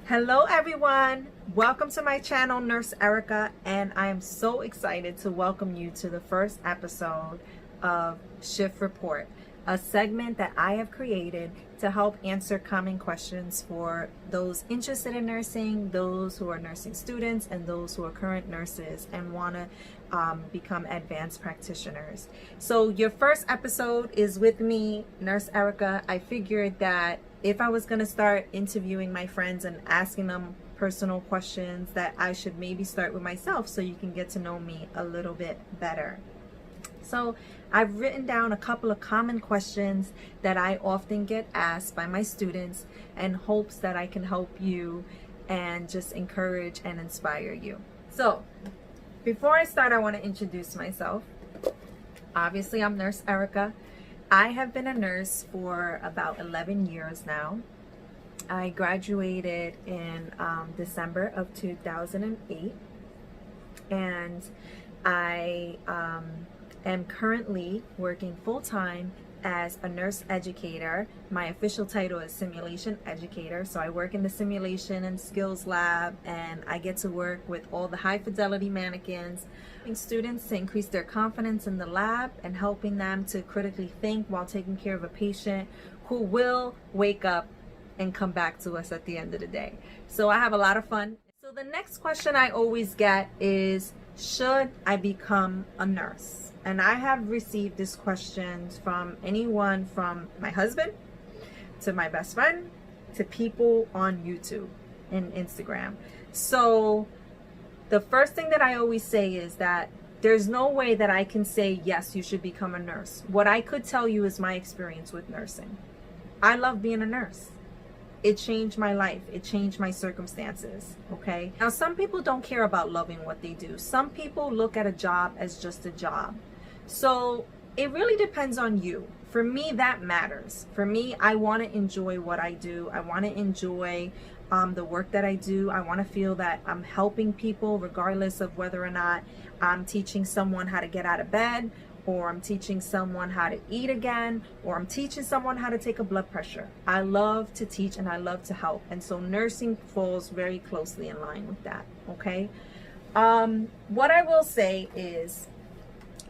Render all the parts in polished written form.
Hello everyone, welcome to my channel Nurse Erica, and I am so excited to welcome you to the first episode of Shift Report, a segment that I have created to help answer common questions for those interested in nursing, those who are nursing students, and those who are current nurses and want to become advanced practitioners. So your first episode is with me, Nurse Erica. I figured that if I was going to start interviewing my friends and asking them personal questions, that I should maybe start with myself so you can get to know me a little bit better. So I've written down a couple of common questions that I often get asked by my students in hopes that I can help you and just encourage and inspire you. So before I start, I want to introduce myself. Obviously, I'm Nurse Erica. I have been a nurse for about 11 years now. I graduated in December of 2008, and I am currently working full-time as a nurse educator. My official title is simulation educator. So I work in the simulation and skills lab, and I get to work with all the high fidelity mannequins, helping students to increase their confidence in the lab and helping them to critically think while taking care of a patient who will wake up and come back to us at the end of the day. So I have a lot of fun. So the next question I always get is, should I become a nurse? And I have received this question from anyone from my husband to my best friend to people on YouTube and Instagram. So the first thing that I always say is that there's no way that I can say, yes, you should become a nurse. What I could tell you is my experience with nursing. I love being a nurse. It changed my life. It changed my circumstances, okay? Now, some people don't care about loving what they do. Some people look at a job as just a job. So it really depends on you. For me, that matters. For me, I want to enjoy what I do. I want to enjoy the work that I do. I want to feel that I'm helping people regardless of whether or not I'm teaching someone how to get out of bed, or I'm teaching someone how to eat again, or I'm teaching someone how to take a blood pressure. I love to teach and I love to help. And so nursing falls very closely in line with that, okay? What I will say is,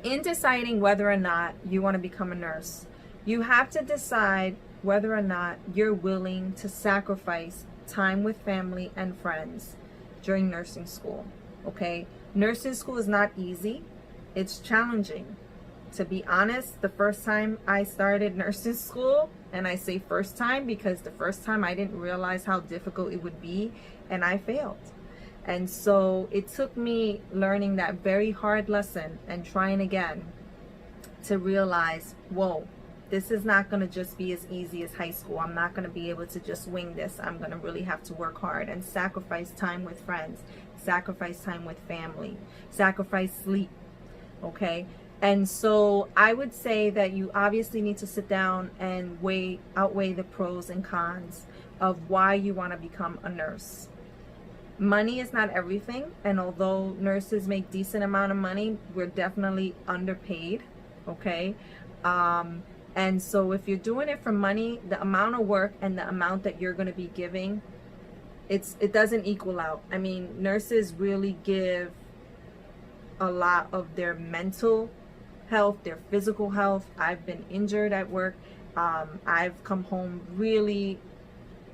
in deciding whether or not you want to become a nurse, you have to decide whether or not you're willing to sacrifice time with family and friends during nursing school, okay? Nursing school is not easy. It's challenging. To be honest, the first time I started nursing school, and I say first time because the first time I didn't realize how difficult it would be, and I failed. And so it took me learning that very hard lesson and trying again to realize, whoa, this is not going to just be as easy as high school. I'm not going to be able to just wing this. I'm going to really have to work hard and sacrifice time with friends, sacrifice time with family, sacrifice sleep, okay? And so I would say that you obviously need to sit down and outweigh the pros and cons of why you want to become a nurse. Money is not everything, and although nurses make decent amount of money, we're definitely underpaid, okay? And so if you're doing it for money, the amount of work and the amount that you're going to be giving, it doesn't equal out. I mean, nurses really give a lot of their mental health, their physical health. I've been injured at work. I've come home really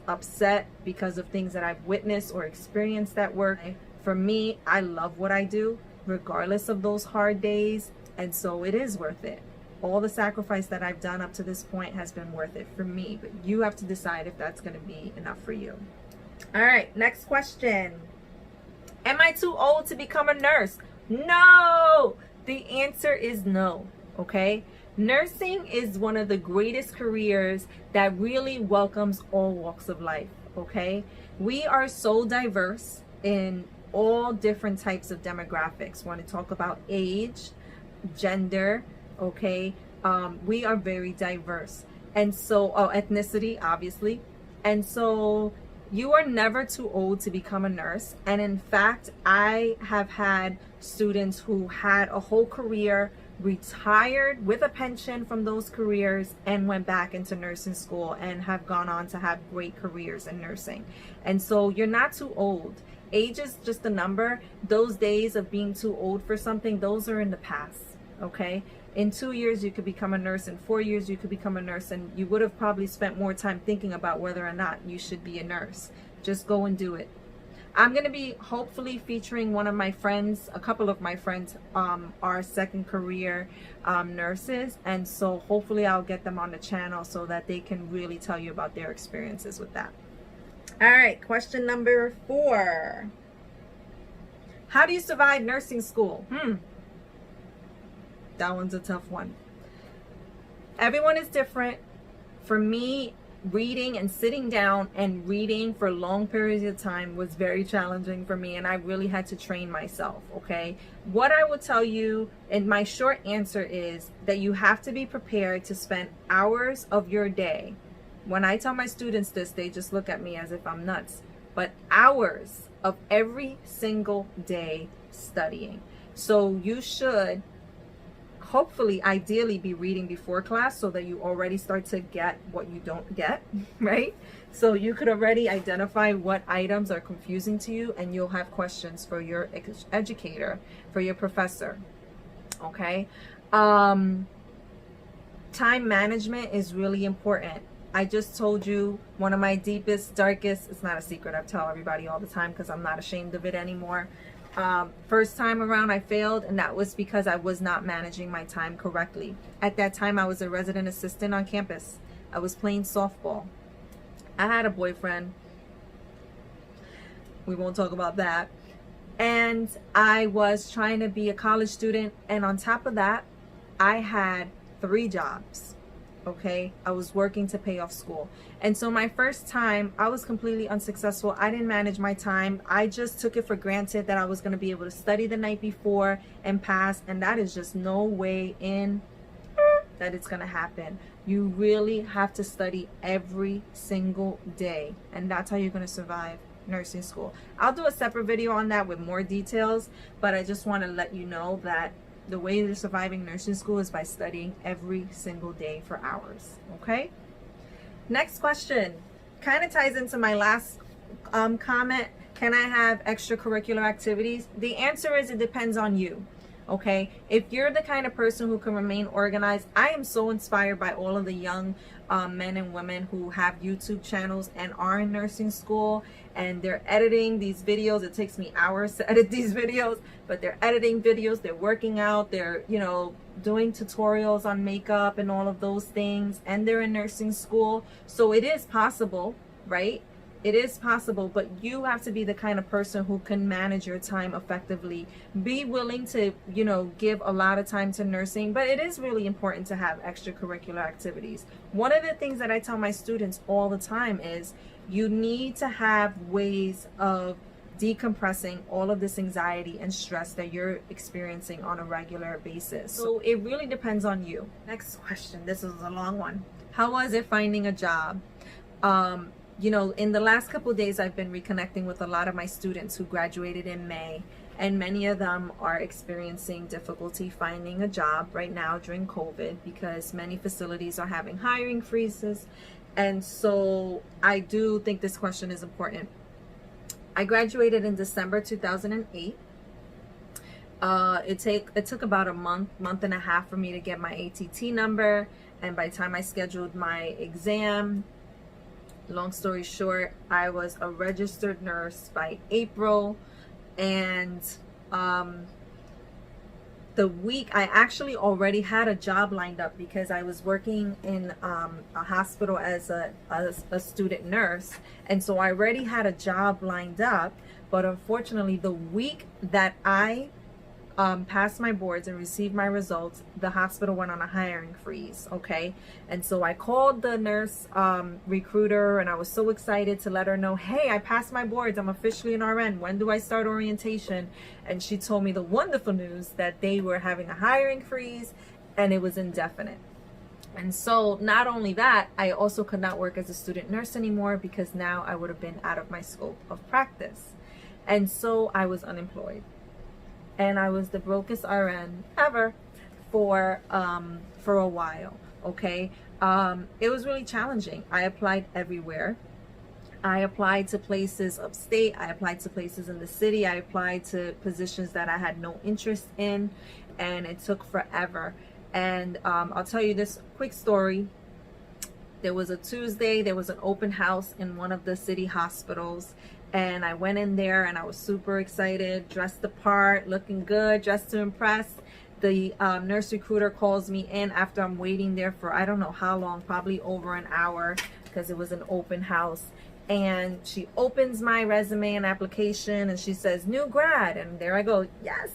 upset because of things that I've witnessed or experienced at work. For me, I love what I do regardless of those hard days, and so it is worth it. All the sacrifice that I've done up to this point has been worth it for me, but you have to decide if that's going to be enough for you. All right, next question. Am I too old to become a nurse? No! The answer is no, okay? Nursing is one of the greatest careers that really welcomes all walks of life, okay? We are so diverse in all different types of demographics. Want to talk about age, gender, okay? We are very diverse. And so, ethnicity, obviously. And so you are never too old to become a nurse. And in fact, I have had students who had a whole career retired with a pension from those careers and went back into nursing school and have gone on to have great careers in nursing. And so you're not too old. Age is just a number. Those days of being too old for something, those are in the past, okay? In 2 years, you could become a nurse. In 4 years, you could become a nurse. And you would have probably spent more time thinking about whether or not you should be a nurse. Just go and do it. I'm going to be hopefully featuring one of my friends, a couple of my friends are second career nurses. And so hopefully I'll get them on the channel so that they can really tell you about their experiences with that. All right, question number 4. How do you survive nursing school? That one's a tough one. Everyone is different. For me, reading and sitting down and reading for long periods of time was very challenging for me, and I really had to train myself, okay? What I will tell you, and my short answer is that you have to be prepared to spend hours of your day. When I tell my students this, they just look at me as if I'm nuts, but hours of every single day studying. So you should hopefully ideally be reading before class so that you already start to get what you don't get, right? So you could already identify what items are confusing to you, and you'll have questions for your educator, for your professor, okay? Time management is really important. I just told you one of my deepest, darkest, it's not a secret, I tell everybody all the time because I'm not ashamed of it anymore. First time around I failed, and that was because I was not managing my time correctly. At that time I was a resident assistant on campus. I was playing softball. I had a boyfriend. We won't talk about that. And I was trying to be a college student, and on top of that I had 3 jobs. Okay, I was working to pay off school. And so my first time I was completely unsuccessful. I didn't manage my time. I just took it for granted that I was going to be able to study the night before and pass, and that is just no way in that it's going to happen. You really have to study every single day, and that's how you're going to survive nursing school. I'll do a separate video on that with more details, but I just want to let you know that the way you're surviving nursing school is by studying every single day for hours, okay? Next question kind of ties into my last comment. Can I have extracurricular activities? The answer is it depends on you, okay? If you're the kind of person who can remain organized, I am so inspired by all of the young men and women who have YouTube channels and are in nursing school, and they're editing these videos. It takes me hours to edit these videos, but they're editing videos, they're working out, they're, you know, doing tutorials on makeup and all of those things, and they're in nursing school. So it is possible, right? It is possible, but you have to be the kind of person who can manage your time effectively. Be willing to, you know, give a lot of time to nursing, but it is really important to have extracurricular activities. One of the things that I tell my students all the time is you need to have ways of decompressing all of this anxiety and stress that you're experiencing on a regular basis. So it really depends on you. Next question. This is a long one. How was it finding a job? You know, in the last couple of days, I've been reconnecting with a lot of my students who graduated in May, and many of them are experiencing difficulty finding a job right now during COVID because many facilities are having hiring freezes. And so I do think this question is important. I graduated in December 2008. It took about a month and a half for me to get my ATT number, and by the time I scheduled my exam, long story short, I was a registered nurse by April, and the week I actually already had a job lined up because I was working in a hospital as a student nurse, and so I already had a job lined up. But unfortunately, the week that I passed my boards and received my results, the hospital went on a hiring freeze, okay? And so I called the nurse recruiter, and I was so excited to let her know, hey, I passed my boards, I'm officially an RN, when do I start orientation? And she told me the wonderful news that they were having a hiring freeze and it was indefinite. And so not only that, I also could not work as a student nurse anymore because now I would have been out of my scope of practice. And so I was unemployed. And I was the brokest RN ever. for a while. Okay, it was really challenging. I applied everywhere. I applied to places upstate. I applied to places in the city. I applied to positions that I had no interest in, and it took forever. And I'll tell you this quick story. There was a Tuesday, there was an open house in one of the city hospitals, and I went in there and I was super excited, dressed the part, looking good, dressed to impress. The nurse recruiter calls me in after I'm waiting there for I don't know how long, probably over an hour, because it was an open house. And she opens my resume and application and she says, new grad. And there I go, yes.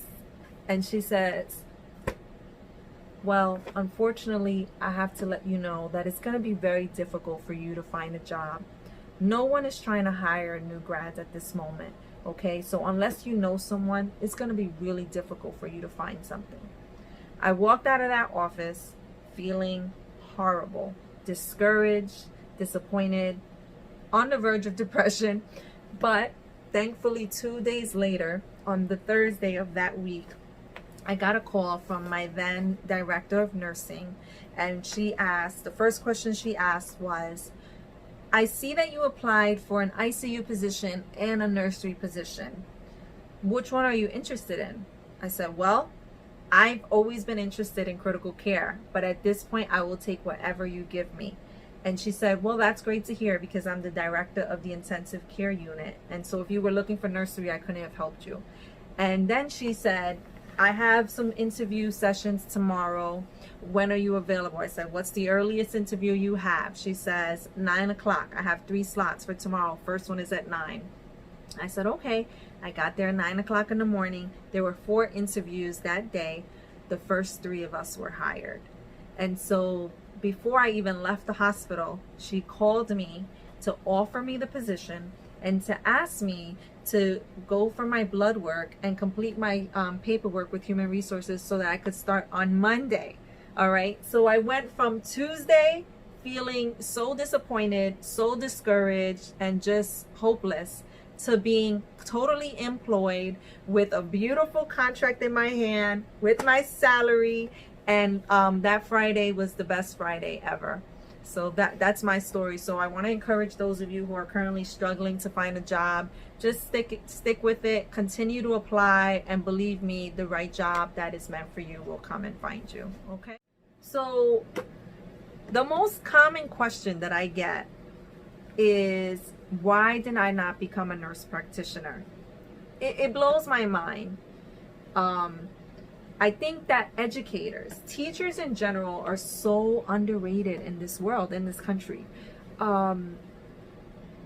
And she says, well, unfortunately, I have to let you know that it's going to be very difficult for you to find a job. No one is trying to hire new grads at this moment. Okay, so unless you know someone, it's going to be really difficult for you to find something. I walked out of that office feeling horrible, discouraged, disappointed, on the verge of depression. But thankfully 2 days later, on the Thursday of that week, I got a call from my then director of nursing, and she asked, the first question she asked was, I see that you applied for an ICU position and a nursery position. Which one are you interested in? I said, well, I've always been interested in critical care, but at this point I will take whatever you give me. And she said, well, that's great to hear because I'm the director of the intensive care unit. And so if you were looking for nursery, I couldn't have helped you. And then she said, I have some interview sessions tomorrow. When are you available? I said, what's the earliest interview you have? She says, 9 o'clock. I have 3 slots for tomorrow. First one is at 9. I said, okay. I got there at 9 o'clock in the morning. There were 4 interviews that day. The first 3 of us were hired. And so before I even left the hospital, she called me to offer me the position and to ask me to go for my blood work and complete my paperwork with human resources so that I could start on Monday. All right. So I went from Tuesday feeling so disappointed, so discouraged, and just hopeless to being totally employed with a beautiful contract in my hand, with my salary. And that Friday was the best Friday ever. So that's my story. So I want to encourage those of you who are currently struggling to find a job, just stick with it, continue to apply, and believe me, the right job that is meant for you will come and find you. Okay. So the most common question that I get is, why did I not become a nurse practitioner? It blows my mind. I think that educators, teachers in general, are so underrated in this world, in this country.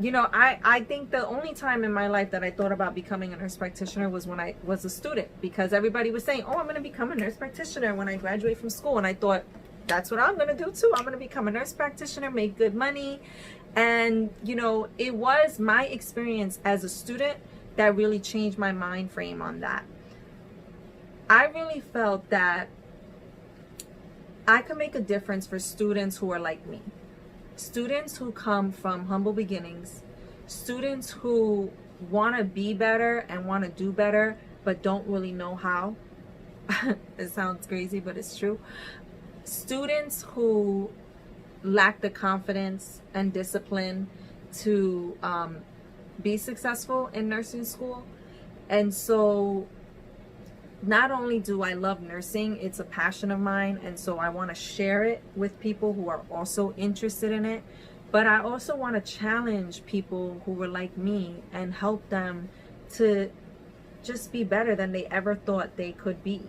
You know, I think the only time in my life that I thought about becoming a nurse practitioner was when I was a student, because everybody was saying, oh, I'm going to become a nurse practitioner when I graduate from school. And I thought, that's what I'm going to do too. I'm going to become a nurse practitioner, make good money. And, you know, it was my experience as a student that really changed my mind frame on that. I really felt that I could make a difference for students who are like me. Students who come from humble beginnings. Students who want to be better and want to do better, but don't really know how. It sounds crazy, but it's true. Students who lack the confidence and discipline to be successful in nursing school. And so not only do I love nursing, it's a passion of mine, and so I want to share it with people who are also interested in it, but I also want to challenge people who were like me and help them to just be better than they ever thought they could be.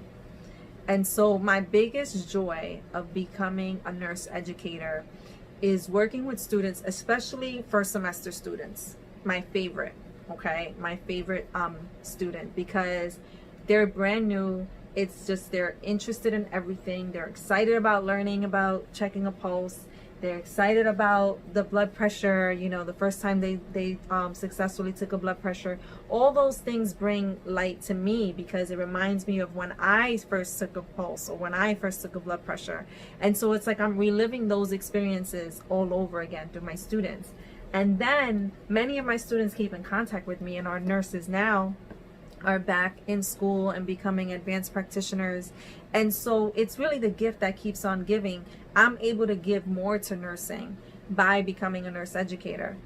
And so my biggest joy of becoming a nurse educator is working with students, especially first semester students. My favorite, okay? My favorite student, because they're brand new. It's just they're interested in everything. They're excited about learning about checking a pulse. They're excited about the blood pressure, you know, the first time they successfully took a blood pressure. All those things bring light to me because it reminds me of when I first took a pulse or when I first took a blood pressure. And so it's like I'm reliving those experiences all over again through my students. And then many of my students keep in contact with me and are nurses now. are back in school and becoming advanced practitioners. And so it's really the gift that keeps on giving. I'm able to give more to nursing by becoming a nurse educator.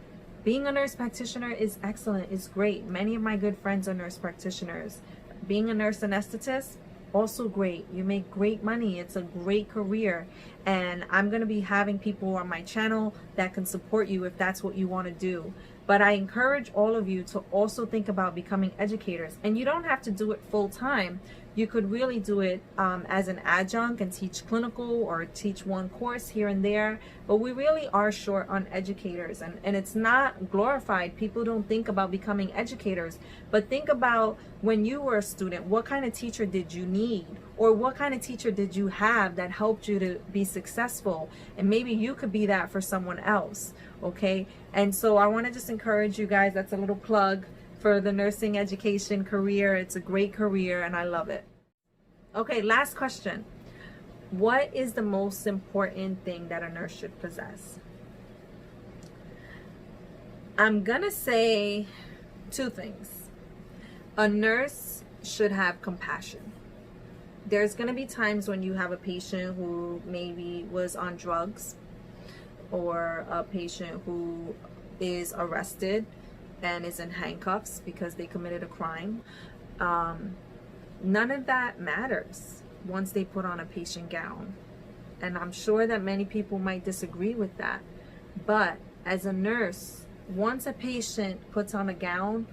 Being a nurse practitioner is excellent, it's great. Many of my good friends are nurse practitioners. Being a nurse anesthetist, also great. You make great money. It's a great career. And I'm going to be having people on my channel that can support you if that's what you want to do. But I encourage all of you to also think about becoming educators. And you don't have to do it full time. You could really do it as an adjunct and teach clinical or teach one course here and there. But we really are short on educators. And it's not glorified. People don't think about becoming educators. But think about when you were a student, what kind of teacher did you need? Or what kind of teacher did you have that helped you to be successful? And maybe you could be that for someone else, okay? And so I want to just encourage you guys, that's a little plug for the nursing education career. It's a great career and I love it. Okay, last question. What is the most important thing that a nurse should possess? I'm gonna say two things. A nurse should have compassion. There's going to be times when you have a patient who maybe was on drugs, or a patient who is arrested and is in handcuffs because they committed a crime. None of that matters once they put on a patient gown. And I'm sure that many people might disagree with that. But as a nurse, once a patient puts on a gown,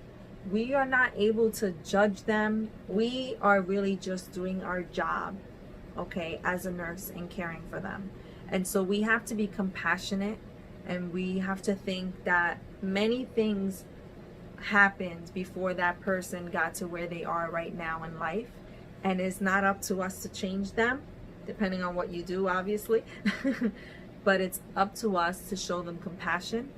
we are not able to judge them. We are really just doing our job, okay, as a nurse and caring for them. And so we have to be compassionate, and we have to think that many things happened before that person got to where they are right now in life. And it's not up to us to change them, depending on what you do, obviously. But it's up to us to show them compassion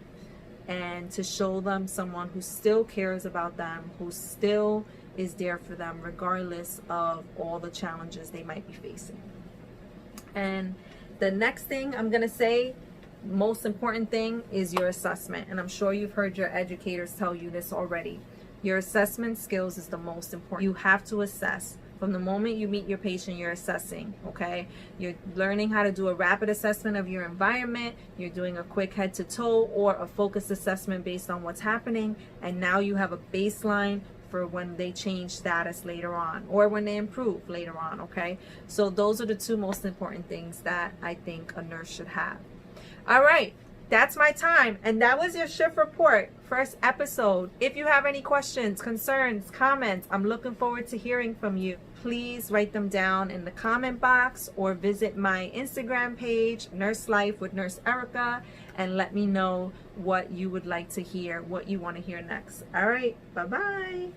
and to show them someone who still cares about them, who still is there for them regardless of all the challenges they might be facing. And the next thing I'm gonna say, most important thing, is your assessment. And I'm sure you've heard your educators tell you this already. Your assessment skills is the most important. You have to assess. From the moment you meet your patient, you're assessing, okay? You're learning how to do a rapid assessment of your environment. You're doing a quick head to toe or a focused assessment based on what's happening. And now you have a baseline for when they change status later on, or when they improve later on, okay? So those are the two most important things that I think a nurse should have. All right, that's my time. And that was your shift report, first episode. If you have any questions, concerns, comments, I'm looking forward to hearing from you. Please write them down in the comment box or visit my Instagram page, Nurse Life with Nurse Erica, and let me know what you would like to hear, what you want to hear next. All right, bye-bye.